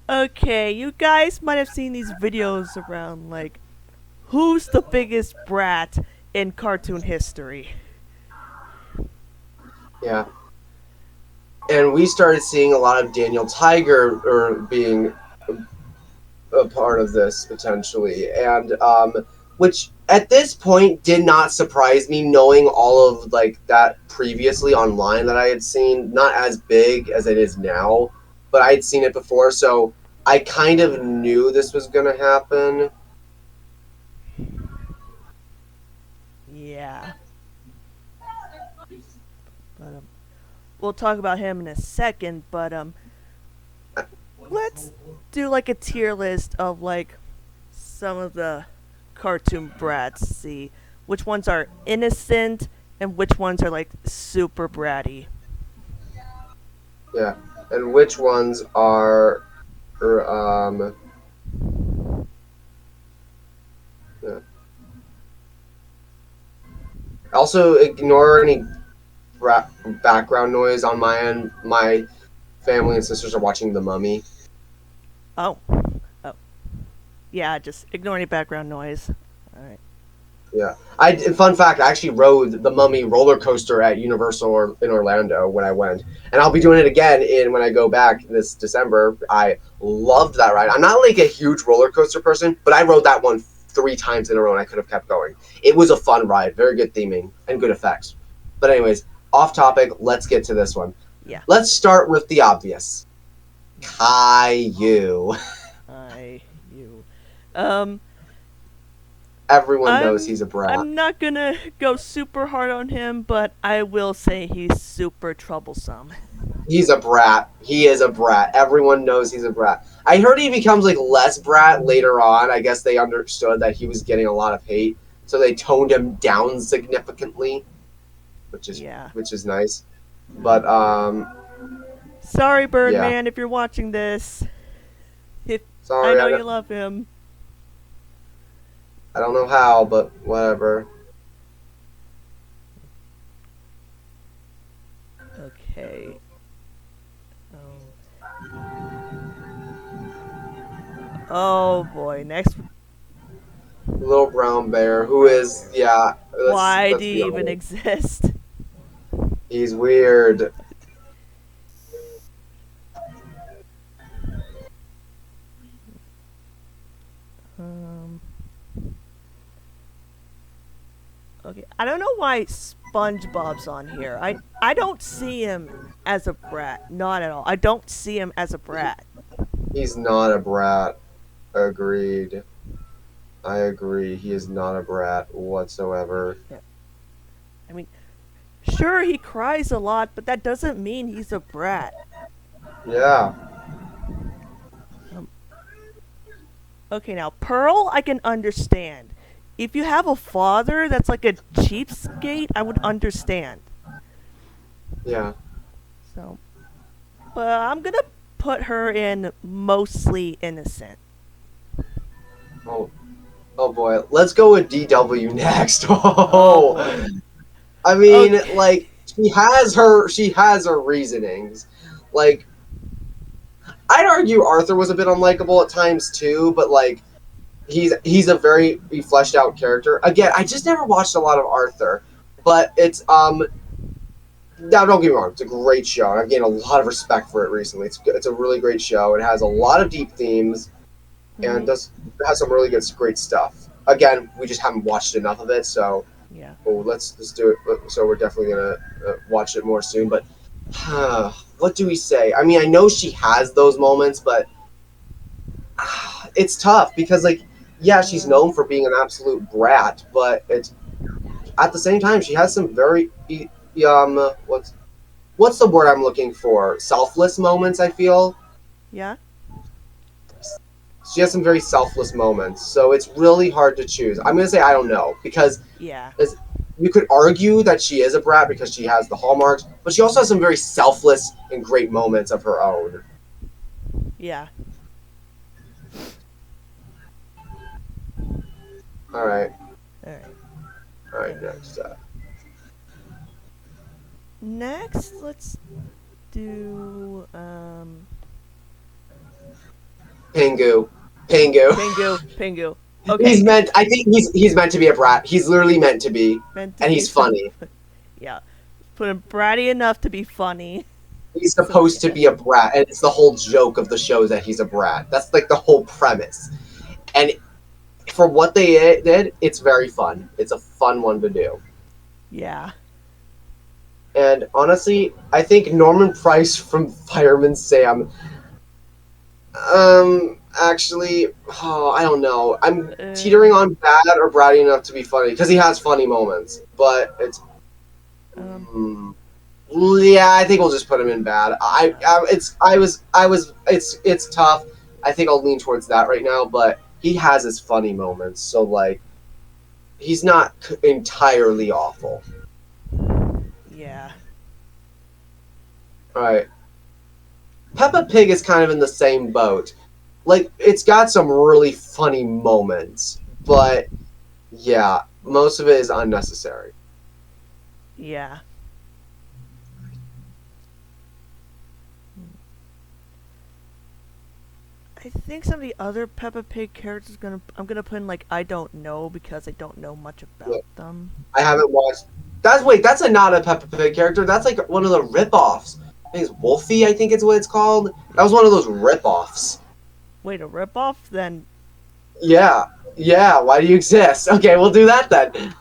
Okay, you guys might have seen these videos around, like, who's the biggest brat in cartoon history? Yeah. And we started seeing a lot of Daniel Tiger being a part of this potentially, and which at this point did not surprise me, knowing all of like that previously online that I had seen, not as big as it is now, but I had seen it before, so I kind of knew this was gonna happen. Yeah. But we'll talk about him in a second, but let's do like a tier list of like some of the cartoon brats, see which ones are innocent and which ones are like super bratty. Yeah, and which ones are yeah. Also ignore any background noise on my end. My family and sisters are watching The Mummy. Oh. Oh. Yeah, just ignore any background noise. Alright. Yeah, fun fact, I actually rode the Mummy roller coaster at Universal in Orlando when I went, and I'll be doing it again in when I go back this December. I loved that ride. I'm not like a huge roller coaster person, but I rode that one 3 times in a row, and I could have kept going. It was a fun ride, very good theming and good effects. But anyways, off topic. Let's get to this one. Yeah. Let's start with the obvious. Caillou. You. Um Everyone knows I'm he's a brat. I'm not gonna go super hard on him, but I will say he's super troublesome. He's a brat. He is a brat. Everyone knows he's a brat. I heard he becomes like less brat later on. I guess they understood that he was getting a lot of hate, so they toned him down significantly, which is Yeah. which is nice. But Sorry, yeah. Birdman, if you're watching this. If I Sorry, know you love him. I don't know how, but whatever. Okay. Um, oh boy. Next. Little brown bear, who is yeah. Why do Let's be you even honest. exist? He's weird. Um. Okay. I don't know why SpongeBob's on here. I don't see him as a brat. Not at all. I don't see him as a brat. He's not a brat. Agreed. I agree. He is not a brat whatsoever. Yeah. I mean, sure he cries a lot, but that doesn't mean he's a brat. Yeah. Um, okay, now Pearl, I can understand. If you have a father that's like a cheapskate, I would understand. Yeah. So, but I'm gonna put her in mostly innocent. Oh, oh boy. Let's go with DW next. Oh boy. Oh, I mean, Okay. like she has her reasonings. Like I'd argue Arthur was a bit unlikable at times too, but like he's a very fleshed out character. Again, I just never watched a lot of Arthur, but it's now don't get me wrong, it's a great show. I've gained a lot of respect for it recently. It's a really great show. It has a lot of deep themes and Mhm. does has some really good great stuff. Again, we just haven't watched enough of it, so Yeah. oh, let's do it. So we're definitely gonna watch it more soon. But what do we say? I mean, I know she has those moments, but it's tough because like yeah, she's Um. known for being an absolute brat, but it's at the same time she has some very what's the word I'm looking for? Selfless moments. I feel Yeah. she has some very selfless moments, so it's really hard to choose. I'm gonna say I don't know because Yeah. as you could argue that she is a brat because she has the hallmarks, but she also has some very selfless and great moments of her own. Yeah. All right, All right. all right, next. And next, let's do Pingu. Pingu. Pingu, Pingu. He's Okay, meant. I think he's meant to be a brat. He's literally meant to be, meant to and be. he's funny. Yeah, put him bratty enough to be funny. He's So supposed to yeah, be a brat, and it's the whole joke of the show that he's a brat. That's like the whole premise. And for what they did, it's very fun. It's a fun one to do. yeah. And honestly, I think Norman Price from Fireman Sam. Actually, oh, I don't know. I'm teetering Uh, on bad or bratty enough to be funny because he has funny moments, but it's. um, Mm, yeah, I think we'll just put him in bad. It's tough. I think I'll lean towards that right now, but he has his funny moments, so like he's not entirely awful. yeah, All right, Peppa Pig is kind of in the same boat. Like it's got some really funny moments, but yeah, most of it is unnecessary. yeah. I think some of the other Peppa Pig characters I'm gonna put in like I don't know because I don't know much Yeah, about them. I haven't watched. That's not a Peppa Pig character. That's like one of the ripoffs. I think it's Wolfie. I think it's what it's called. That was one of those ripoffs. Wait, a ripoff? Then Yeah, yeah. Why do you exist? Okay, we'll do that then.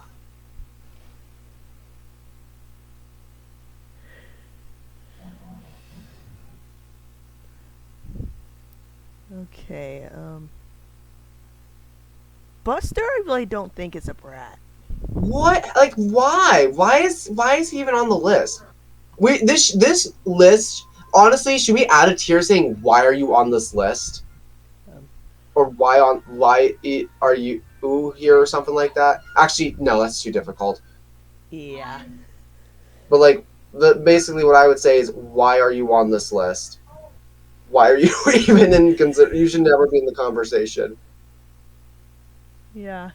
okay. Buster, I really don't think is a brat. What? Like, why? Why is he even on the list? Wait, this list. Honestly, should we add a tier saying why are you on this list, Um, or are you ooh here or something like that? Actually, no, that's too difficult. yeah, But like, basically what I would say is why are you on this list? Why are you even in consider? You should never be in the conversation. yeah.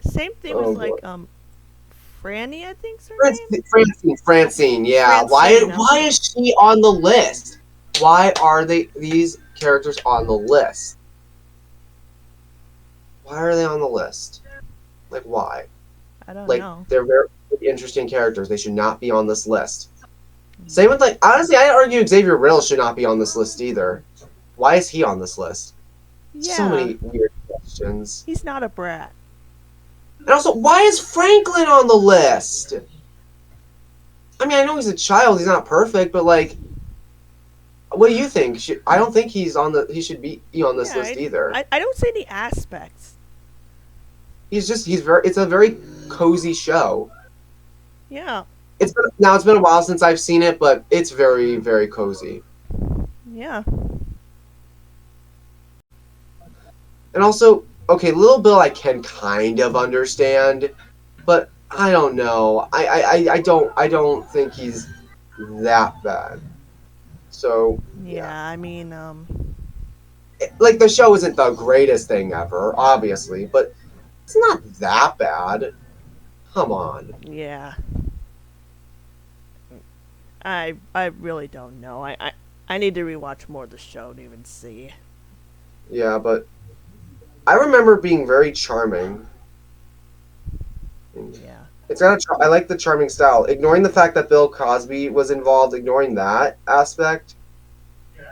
Same thing with Oh boy. like Franny, I think's her name. Francine, yeah. Francine. Why is she on the list? Why are these characters on the list? Why are they on the list? Like why? I don't Like know. they're very interesting characters. They should not be on this list. Same with like honestly, I argue Xavier Riddle should not be on this list either. Why is he on this list? So Yeah, many weird questions. he's not a brat. And also, why is Franklin on the list? I mean, I know he's a child, he's not perfect, but like, what do you think? I don't think he should be on this Yeah, list either. I don't see any aspects. It's a very cozy show. Yeah, It's been a while since I've seen it, but it's very, very cozy. yeah, And also, okay, Little Bill I can kind of understand, but I don't know. I don't think he's that bad. So yeah. yeah. I mean, Like the show isn't the greatest thing ever, obviously, but it's not that bad. Come on. yeah. I really don't know. I need to rewatch more of the show to even see. Yeah, but I remember being very charming. Yeah, I like the charming style. Ignoring the fact that Bill Cosby was involved, ignoring that aspect,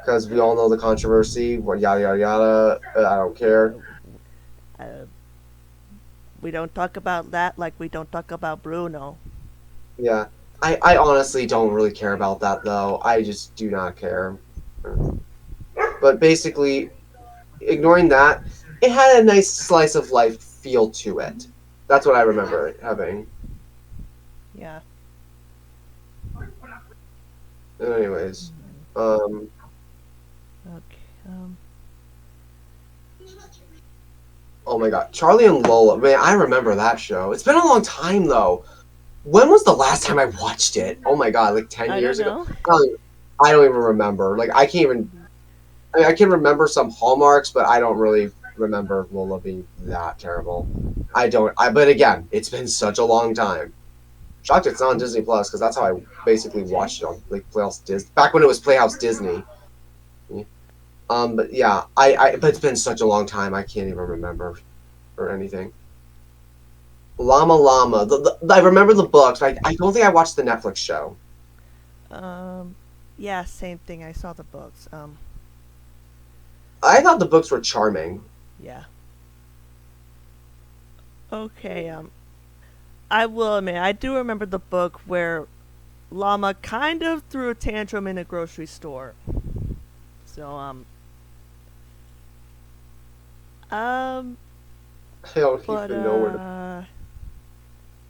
because we all know the controversy, what yada yada yada. I don't care. uh, we don't talk about that like we don't talk about Bruno. Yeah, I honestly don't really care about that though. I just do not care. But basically, ignoring that, it had a nice slice of life feel to it. That's what I remember it having. Yeah. Anyways, um, Okay. oh my god, Charlie and Lola, man, I remember that show. It's been a long time though. When was the last time I watched it? Oh my god, like 10 I don't years ago. know. I don't even remember. Like I can't even. I mean, I can remember some hallmarks, but I don't really remember Lola being that terrible. I don't. But again, it's been such a long time. Shocked it's not on Disney Plus because that's how I basically watched it on like Playhouse Disney back when it was Playhouse Disney. But yeah, but it's been such a long time, I can't even remember or anything. Llama Llama. I remember the books. I don't think I watched the Netflix show. Um, yeah, same thing. I saw the books. I thought the books were charming. Yeah. Okay. I will admit, I do remember the book where Llama kind of threw a tantrum in a grocery store. So, um, I don't but, even know where to.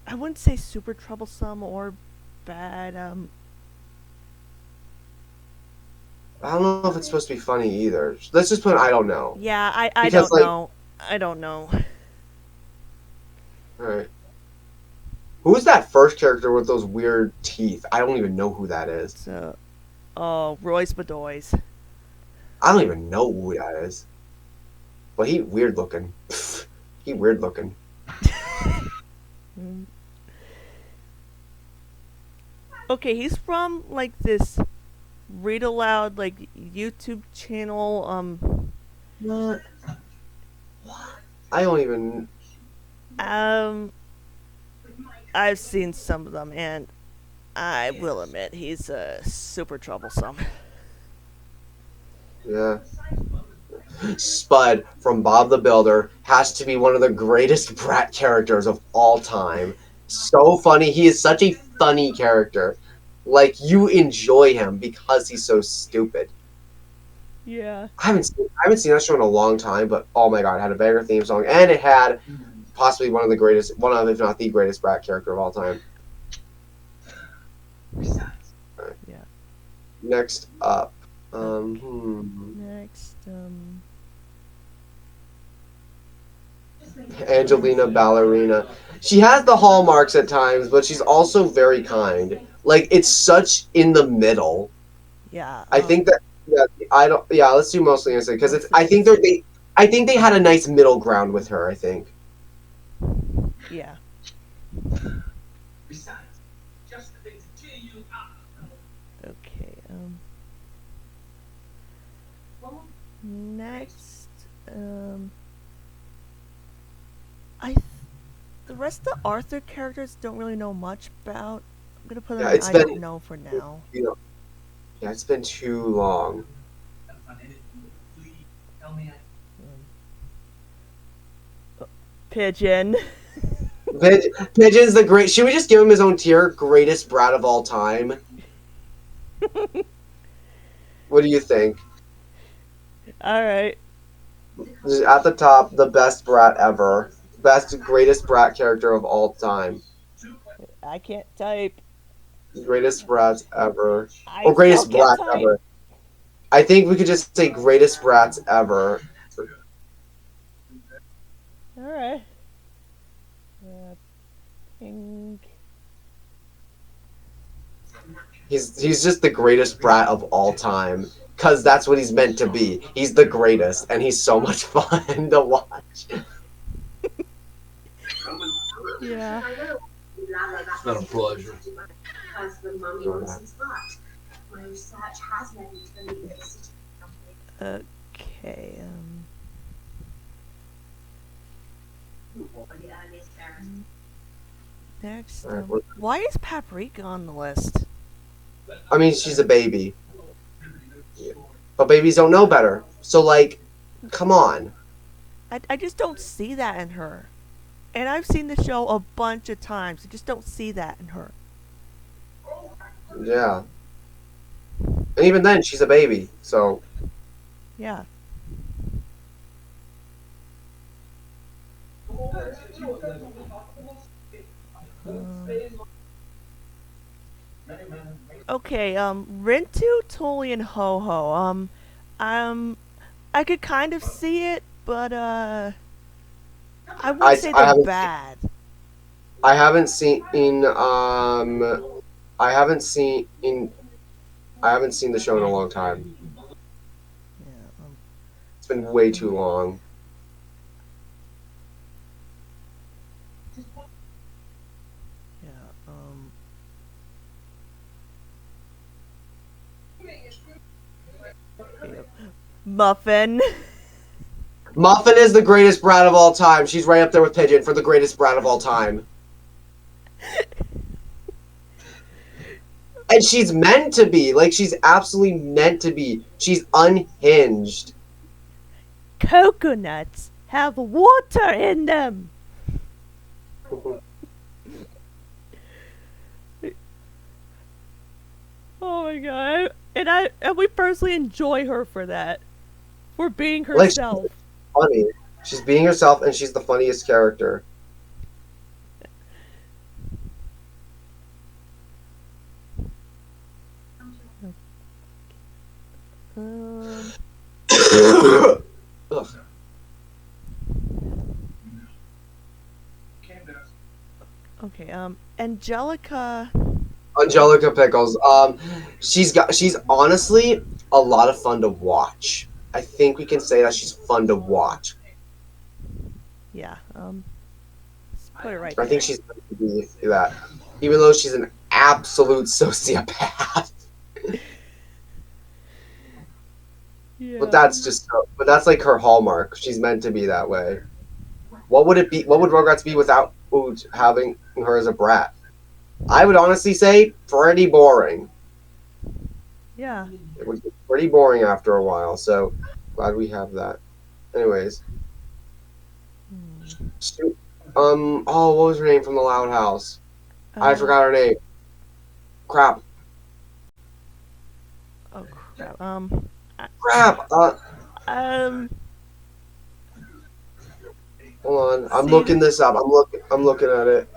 I wouldn't say super troublesome or bad. I don't know if it's supposed to be funny either. Let's just put I don't know. Yeah, I Because, don't like, know. I don't know. alright. Who's that first character with those weird teeth? I don't even know who that is. So, oh, Royce Bedoys. I don't even know who that is. But he weird looking. He weird looking. Mm. Okay, he's from like this read aloud like YouTube channel. What? I don't even. Um, I've seen some of them, and I will admit he's super troublesome. Yeah. Spud from Bob the Builder has to be one of the greatest Brat characters of all time. So funny. He is such a funny character. Like, you enjoy him because he's so stupid. Yeah. I haven't seen that show in a long time, but oh my god, it had a banger theme song, and it had possibly one of the greatest, one of if not the greatest Brat character of all time. Alright, Yeah. next up, Okay. hmm, Next, Angelina Ballerina. She has the hallmarks at times, but she's also very kind. Like, it's such in the middle. yeah. I think that, yeah, I don't. Yeah, let's do mostly innocent because it's. Mostly I think innocent. I think they had a nice middle ground with her. I think. Yeah. Okay. Next, I the rest of the Arthur characters don't really know much about. I'm gonna put them Yeah, in it's I don't been. know for now. You know, yeah, it's been too long. Um, Pigeon. Pigeon's the great. Should we just give him his own tier? Greatest brat of all time. What do you think? All right. Just at the top, the best brat ever. Best, greatest brat character of all time. I can't type. Greatest brats ever. I Or still greatest can't brat type. ever. I think we could just say greatest brats ever. All right. Uh, pink. He's just the greatest brat of all time. Cause that's what he's meant to be. He's the greatest, and he's so much fun to watch. Yeah. It's been a pleasure. Okay. Next. Why is Paprika on the list? I mean, she's a baby, but babies don't know better. So, like, come on. I just don't see that in her. And I've seen the show a bunch of times. I just don't see that in her. Yeah. And even then, she's a baby. So, Yeah. Um, okay, Rintu, Tolly, and Ho Ho. Um, I could kind of see it, but I wouldn't I say I they're haven't bad. I haven't seen I haven't seen I haven't seen the show in a long time. Yeah. It's been way too long. Yeah. Yep. Muffin. Muffin is the greatest brat of all time. She's right up there with Pigeon for the greatest brat of all time. And she's meant to be. Like, she's absolutely meant to be. She's unhinged. Coconuts have water in them. Oh my god. And we personally enjoy her for that. For being Like, herself. funny. She's being herself, and she's the funniest character. Ugh. Okay, Angelica. Angelica Pickles. She's honestly a lot of fun to watch. I think we can say that she's fun to watch. Yeah, let's put it right I there. think she's meant to be that, even though she's an absolute sociopath. Yeah. But that's like her hallmark. She's meant to be that way. What would it be? What would Rugrats be without having her as a brat? I would honestly say pretty boring. Yeah. It would be pretty boring after a while. So glad we have that. Anyways, oh, what was her name from the Loud House? I forgot her name. Crap. Oh crap. Crap. Um. Hold on. I'm See, looking this up. I'm looking at it.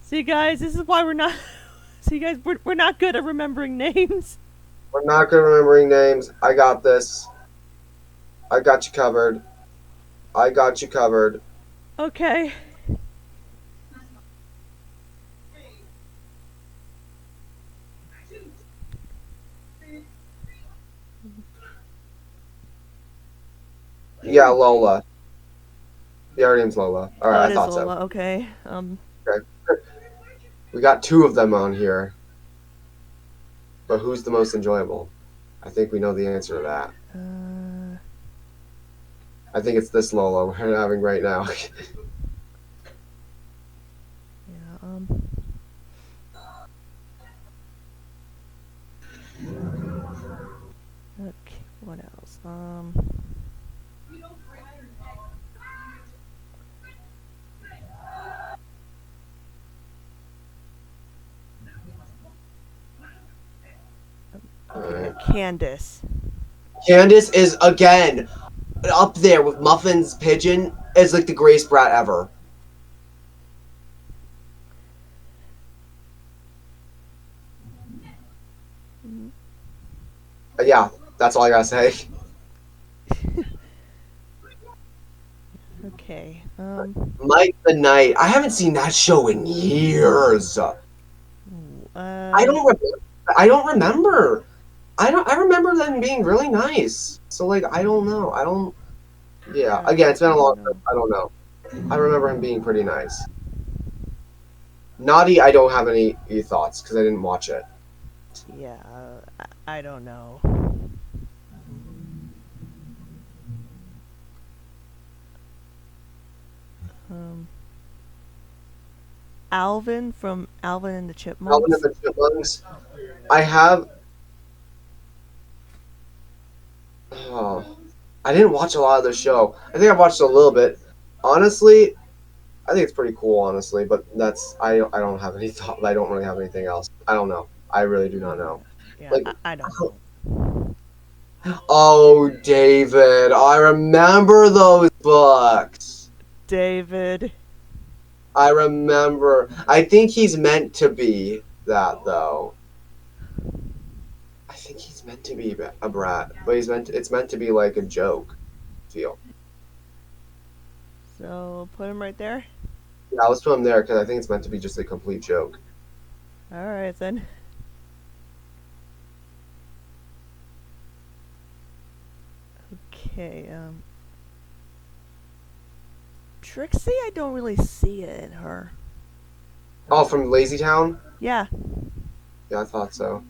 See, guys, this is why we're not. See, guys, we're not good at remembering names. We're not good at remembering names. I got this. I got you covered. I got you covered. Okay. Yeah, Lola. Yeah, her name's Lola. Oh, Alright, it I is thought Lola. so. Okay. Okay. We got two of them on here. But who's the most enjoyable? I think we know the answer to that. I think it's this Lola we're having right now. Yeah. Okay. What else? Candace. Candace is, again, up there with Muffin's Pigeon as, like, the greatest brat ever. Yeah, that's all I gotta say. Okay. Mike the Knight. I haven't seen that show in years. I don't remember. I don't remember. I remember them being really nice. So, like, I don't know. I don't. Yeah. Again, it's been a long time. I don't know. I remember him being pretty nice. Naughty, I don't have any thoughts because I didn't watch it. Yeah. I don't know. Alvin from Alvin and the Chipmunks. Alvin and the Chipmunks. I have. Oh, I didn't watch a lot of the show. I think I've watched a little bit. Honestly, I think it's pretty cool. Honestly, but that's I don't have any thought. I don't really have anything else. I don't know. I really do not know. Yeah, Like, I don't know. oh, David, I remember those books. David. I remember. I think he's meant to be that, though. I think he's meant to be a brat, but it's meant to be like a joke. I feel. So put him right there. Yeah, let's put him there because I think it's meant to be just a complete joke. All right then. Okay. Trixie, I don't really see it in her. Oh, from Lazy Town? Yeah. Yeah, I thought so.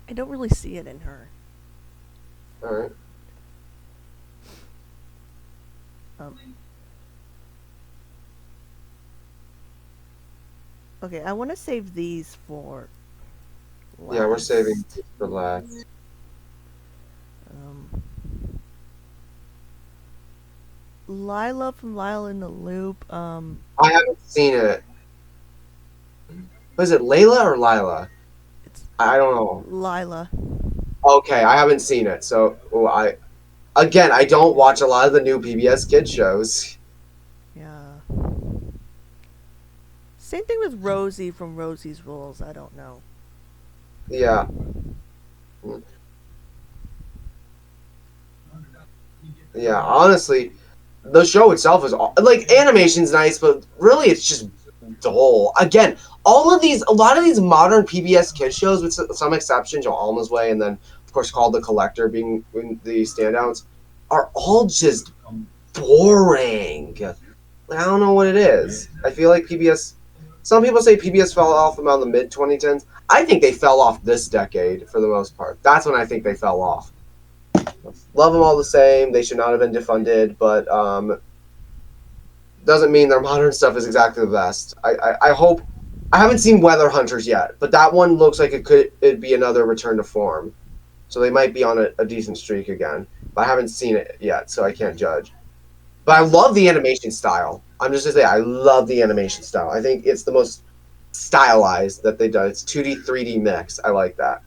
I don't really see it in her. All right. Um, okay, I want to save these for last. Yeah, we're saving for last. Um, Lila from Lila in the Loop. I haven't seen it. Was it Layla or Lila? It's I don't know. Lila. Okay, I haven't seen it. So I don't watch a lot of the new PBS kids shows. Yeah. Same thing with Rosie from Rosie's Rules. I don't know. Yeah. Yeah, honestly, the show itself is like animation's nice, but really it's just dull. Again, a lot of these modern PBS kids shows, with some exceptions, Alma's Way, and then of course Called the Collector being the standouts, are all just boring. Like, I don't know what it is. I feel like PBS. Some people say PBS fell off around the mid 2010s. I think they fell off this decade for the most part. That's when I think they fell off. Love them all the same. They should not have been defunded, but doesn't mean their modern stuff is exactly the best. I hope. I haven't seen Weather Hunters yet, but that one looks like it'd be another return to form. So they might be on a decent streak again. But I haven't seen it yet, so I can't judge. But I love the animation style. I'm just gonna say I love the animation style. I think it's the most stylized that they've done. It's 2D 3D mix. I like that.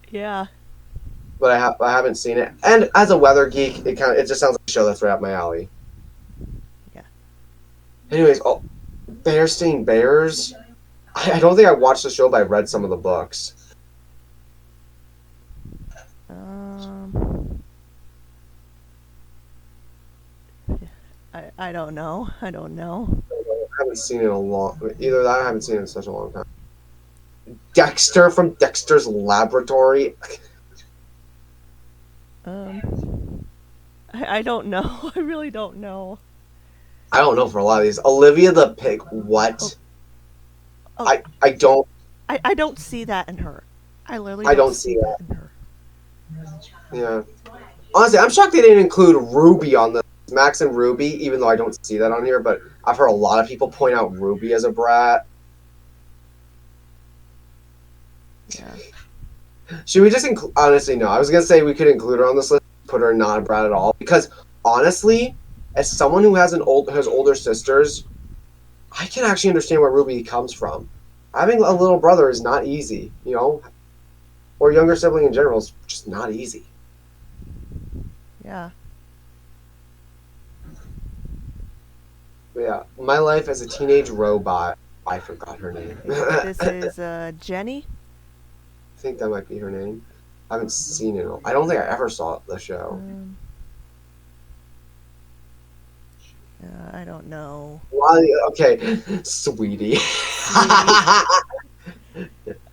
Yeah. But I haven't seen it. And as a weather geek, it just sounds like a show that's right up my alley. Yeah. Anyways, Bear Stain Bears. I don't think I watched the show, but I read some of the books. Um. I don't know. I don't know. I haven't seen it in a long. Either that, or I haven't seen it in such a long time. Dexter from Dexter's Laboratory. I don't know. I really don't know. I don't know for a lot of these. Olivia the Pig. What? Oh, I don't. I don't see that in her. I literally I don't don't see see that in her. Yeah. Honestly, I'm shocked they didn't include Ruby on the Max and Ruby, even though I don't see that on here. But I've heard a lot of people point out Ruby as a brat. Yeah. Should we just include? Honestly, no. I was gonna say we could include her on this list, put her not a brat at all, because honestly, as someone who has older sisters, I can actually understand where Ruby comes from. Having a little brother is not easy, or younger sibling in general is just not easy. Yeah. But yeah, my life as a teenage robot. I forgot her name. This is Jenny. I think that might be her name. I haven't seen it. I don't think I ever saw the show. I don't know. Okay, sweetie.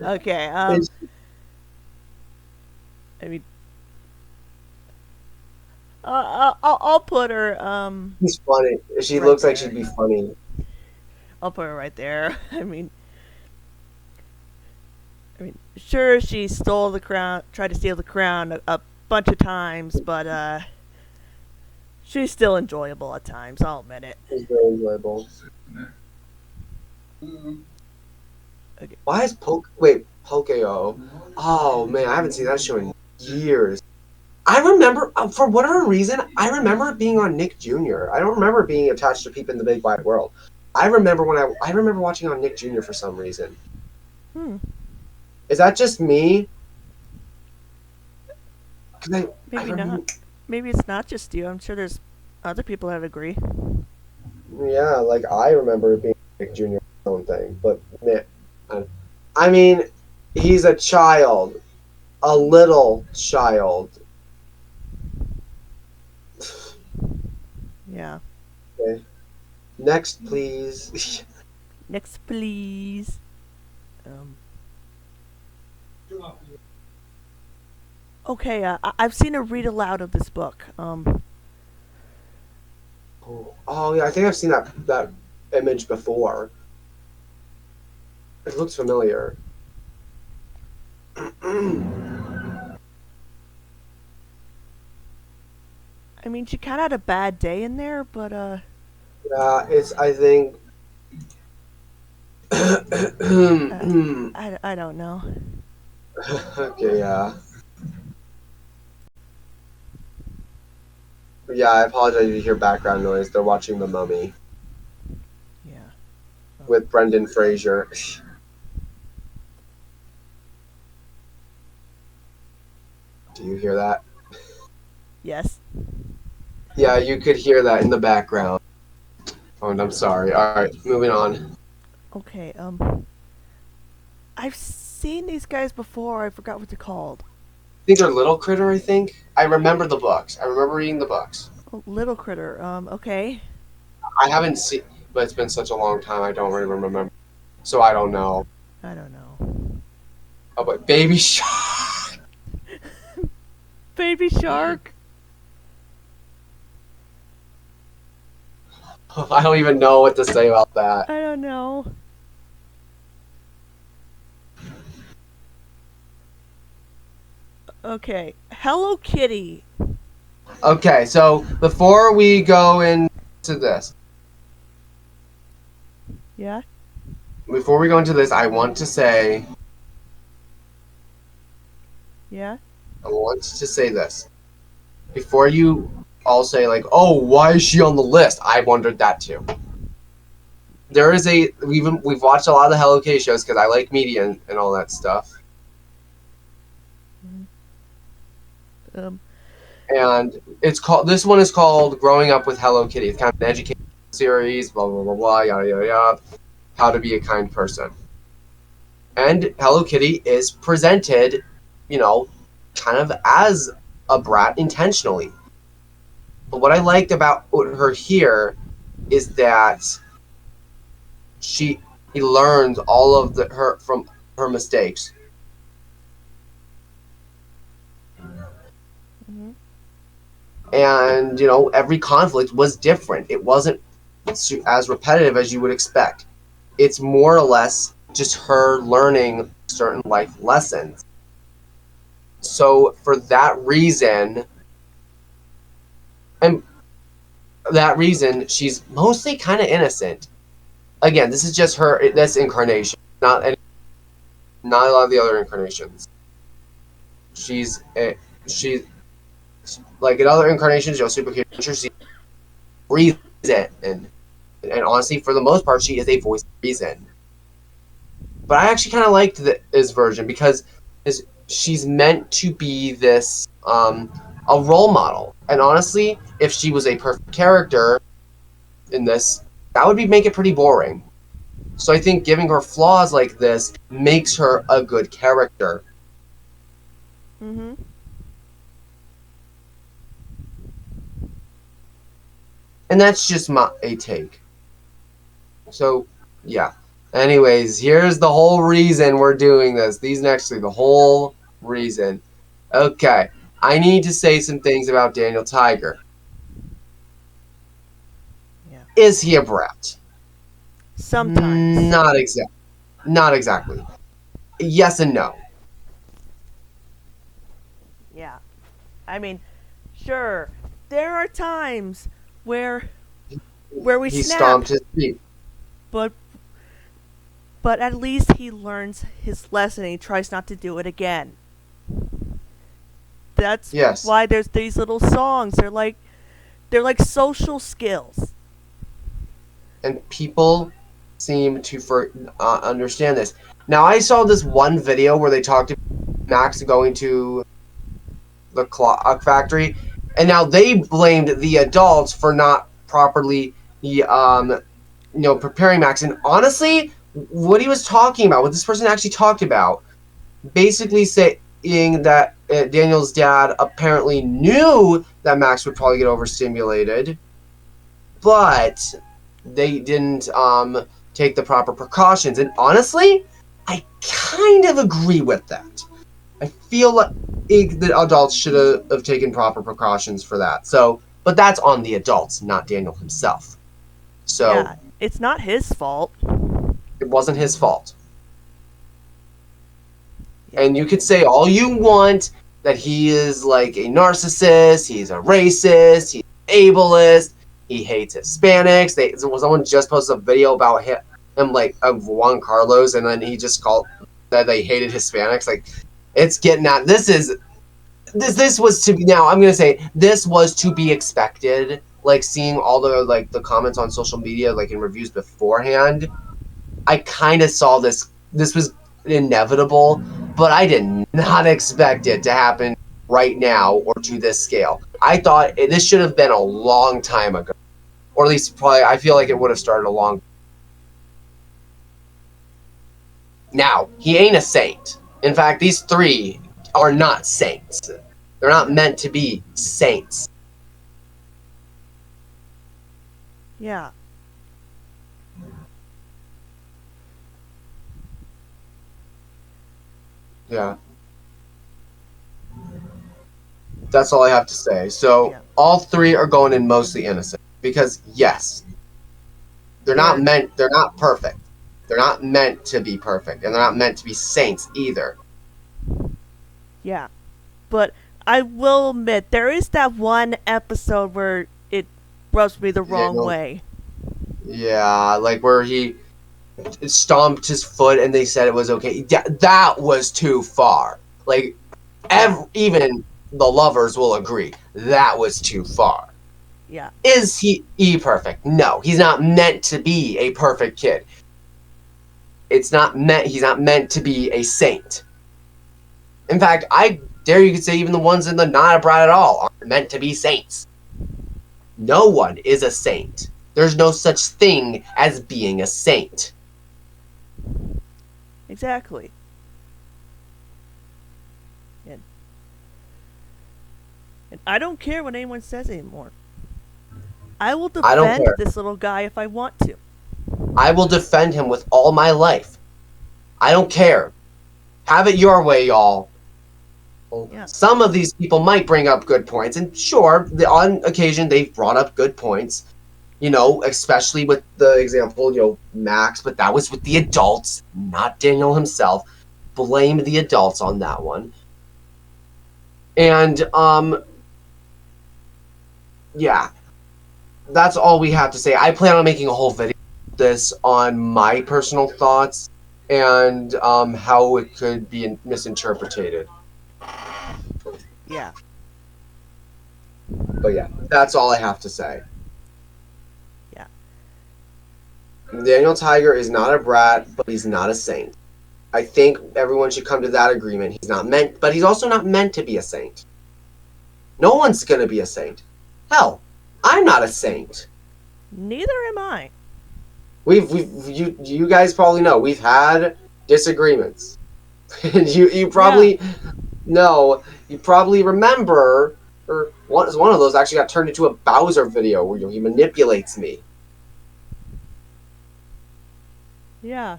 Okay. I mean, I'll put her. She's funny. She Right looks like there. she'd be funny. I'll put her right there. I mean, sure, she stole the crown, tried to steal the crown a bunch of times, but she's still enjoyable at times. I'll admit it. It's very enjoyable. Okay. Why is Pokeo? Oh man, I haven't seen that show in years. I remember, for whatever reason, I remember it being on Nick Jr. I don't remember being attached to Peep in the Big Wide World. I remember I remember watching on Nick Jr. for some reason. Is that just me? Maybe not. Maybe it's not just you. I'm sure there's other people that agree. Yeah, like I remember it being Nick Jr. own thing, but man, I mean, he's a child, a little child. Yeah. Okay. Next, please. Next, please. Okay. I've seen a read aloud of this book. Oh yeah, I think I've seen that image before. It looks familiar. mean, she kind of had a bad day in there, but Yeah, it's. I think. uh I don't know. Okay, yeah. Yeah, I apologize if you hear background noise. They're watching The Mummy Yeah. with Brendan Fraser. Do you hear that? Yes. Yeah, you could hear that in the background. Oh, and I'm sorry. Alright, moving on. Okay. I've seen these guys before. I forgot what they're called. I think they're Little Critter, I think. I remember the books. I remember reading the books. Oh, Little Critter. Okay. I haven't seen, but it's been such a long time, I don't really remember. So I don't know. I don't know. Oh, but Baby Shark! Baby Shark. I don't even know what to say about that. I don't know. Okay. Hello Kitty. Okay, so before we go into this, Yeah. I want to say, Yeah. I want to say this. Before you all say, like, oh, why is she on the list? I wondered that too. There is we've watched a lot of the Hello Kitty shows because I like media and all that stuff. Um. And this one is called Growing Up with Hello Kitty. It's kind of an education series, blah blah blah blah, yada yada yada. How to be a kind person. And Hello Kitty is presented, kind of as a brat intentionally. But what I liked about her here is that she learns all of from her mistakes. Mm-hmm. And every conflict was different. It wasn't as repetitive as you would expect. It's more or less just her learning certain life lessons. So for that reason, she's mostly kind of innocent. Again, this is just this incarnation, not a lot of the other incarnations. She's like in other incarnations, superhero. She's reason, and honestly, for the most part, she is a voice of reason. But I actually kind of liked this version because she's meant to be this a role model. And honestly, if she was a perfect character in this, that would make it pretty boring. So I think giving her flaws like this makes her a good character. Mm-hmm. And that's just a take. So, yeah. Anyways, here's the whole reason we're doing this. These next three, the whole reason. Okay. I need to say some things about Daniel Tiger. Yeah. Is he a brat? Sometimes. Not exactly. Yes and no. Yeah. I mean, sure. There are times where we He snap, stomped his feet. but at least he learns his lesson and he tries not to do it again. That's Yes. why there's these little songs. They're like social skills. And people seem to understand this. Now, I saw this one video where they talked about Max going to the clock factory, and now they blamed the adults for not properly, preparing Max. And honestly, what he was talking about, what this person actually talked about, basically saying that Daniel's dad apparently knew that Max would probably get overstimulated, but they didn't take the proper precautions. And honestly, I kind of agree with that. I feel like the adults should have taken proper precautions for that. So, but that's on the adults, not Daniel himself. So Yeah, it's not his fault. it wasn't his fault. Yeah. And you could say all you want that he is like a narcissist, he's a racist, he's ableist, he hates Hispanics. Someone just posted a video about him like of Juan Carlos, and then he just called that they hated Hispanics. Like, it's getting at this was to be, now I'm gonna say this was to be expected. Like, seeing all the comments on social media, like in reviews beforehand, I kind of saw this was inevitable, but I did not expect it to happen right now or to this scale. I thought this should have been a long time ago, or at least probably I feel like it would have started a long. Now, he ain't a saint. In fact, these three are not saints. They're not meant to be saints. Yeah. Yeah. That's all I have to say. So, Yeah. all three are going in mostly innocent. Because, yes, they're not perfect. They're not meant to be perfect. And they're not meant to be saints either. Yeah. But I will admit, there is that one episode where it rubs me the wrong way. Yeah, like where he stomped his foot and they said it was okay. That was too far. Like, even the lovers will agree that was too far. Yeah. Is he perfect? No, he's not meant to be a perfect kid. He's not meant to be a saint. In fact, I dare you could say even the ones in the not a brat at all aren't meant to be saints. No one is a saint. There's no such thing as being a saint. Exactly. And I don't care what anyone says anymore. I will I don't defend care. this little guy if I want to. I will defend him with all my life. I don't care. Have it your way, y'all. Yeah. Some of these people might bring up good points, and sure, on occasion they've brought up good points. You know, especially with the example, Max, but that was with the adults, not Daniel himself. Blame the adults on that one. And, yeah. That's all we have to say. I plan on making a whole video of this on my personal thoughts and how it could be misinterpreted. Yeah. But yeah, that's all I have to say. Yeah. Daniel Tiger is not a brat, but he's not a saint. I think everyone should come to that agreement. But he's also not meant to be a saint. No one's gonna be a saint. Hell, I'm not a saint. Neither am I. You guys probably know we've had disagreements, and you probably know, you probably remember, or one of those actually got turned into a Bowser video where he manipulates me. Yeah.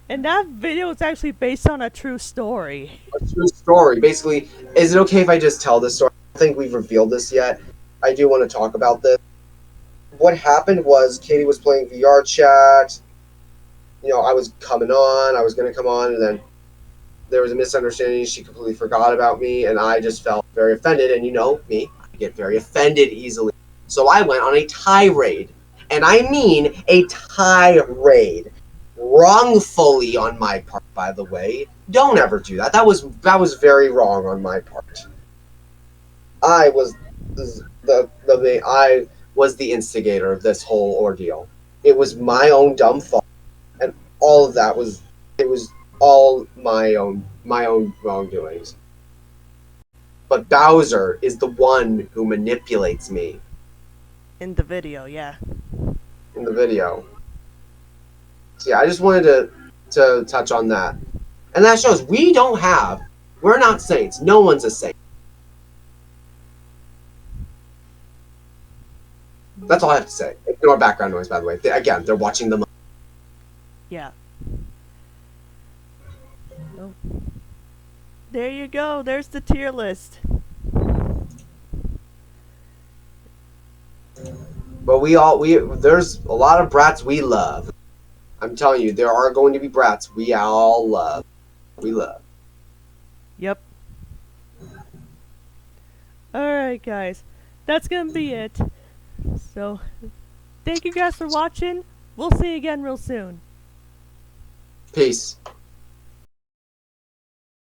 And that video is actually based on a true story. A true story. Basically, is it okay if I just tell this story? I don't think we've revealed this yet. I do want to talk about this. What happened was Katie was playing VR chat. I was coming on. I was going to come on, and then there was a misunderstanding. She completely forgot about me, and I just felt very offended. And you know me, I get very offended easily. So I went on a tirade. And I mean a tirade. Wrongfully on my part, by the way. Don't ever do that. That was very wrong on my part. I was I was the instigator of this whole ordeal. It was my own dumb fault, and all of that was all my own wrongdoings. But Bowser is the one who manipulates me In the video, yeah. in the video. So yeah, I just wanted to touch on that. And that shows we're not saints. No one's a saint. That's all I have to say. Ignore background noise, by the way. Again, they're watching the. Yeah. Oh. There you go. There's the tier list. But there's a lot of brats we love. I'm telling you, there are going to be brats we all love. We love. Yep. Alright, guys. That's gonna be it. So, thank you guys for watching. We'll see you again real soon. Peace.